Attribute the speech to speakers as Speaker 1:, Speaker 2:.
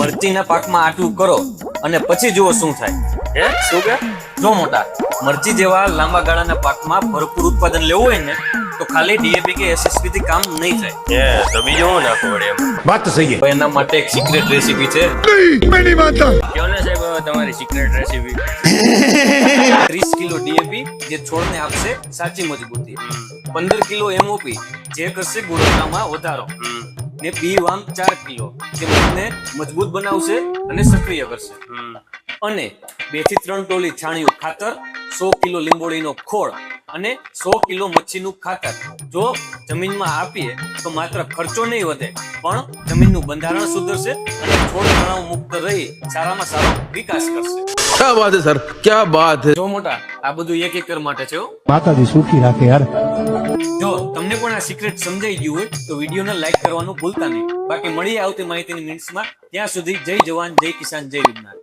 Speaker 1: મરચીના પાકમાં આટલું કરો અને પછી જુઓ શું થાય.
Speaker 2: શું કે?
Speaker 1: જો મોટા, મરચી જેવા લાંબા ગાળાના પાકમાં ભરપૂર ઉત્પાદન લેવું હોય ને તો ખાલી ડીએપી કે એસએસપી થી કામ નહીં થાય.
Speaker 2: તો બીજું શું નાખવું પડે એમ?
Speaker 3: बात तो सही है.
Speaker 1: તો એના માટે એક સિક્રેટ રેસીપી છે.
Speaker 3: मैं नहीं मानता.
Speaker 2: કયો ને સાહેબ હવે તમારી સિક્રેટ રેસીપી.
Speaker 1: 30 કિલો ડીએપી જે છોડને આપશે સાચી મજબૂતી, 15 કિલો એમઓપી જે કરશે ગુણવત્તામાં વધારો, ને પીવામ 4 કિલો જે મગને મજબૂત બનાવશે અને સક્રિય કરશે, અને 2 થી 3 ટોલી છાણિયું ખાતર, 100 કિલો લીંબોળીનો ખોળ અને 100 કિલો મચ્છીનું ખાતર જો જમીનમાં આપીએ તો માત્ર ખર્ચો નહીં વધે પણ જમીનનું બંધારણ સુધરશે અને છોડ તણાવ મુક્ત રહી સારામાં સારો વિકાસ કરશે.
Speaker 4: क्या बात है सर, क्या बात है.
Speaker 1: જો મોટા, આ બધું એક એકર માટે છે હો.
Speaker 5: માતાજી સુખી રાખે યાર.
Speaker 1: જો તમને પણ આ સિક્રેટ સમજાઈ ગયું હોય તો વિડીયોને લાઈક કરવાનું ભૂલતા નહીં. બાકી મળીએ આવતી માહિતીની મિનિટ્સમાં. ત્યાં સુધી જય જવાન, જય કિસાન, જય વિજ્ઞાન.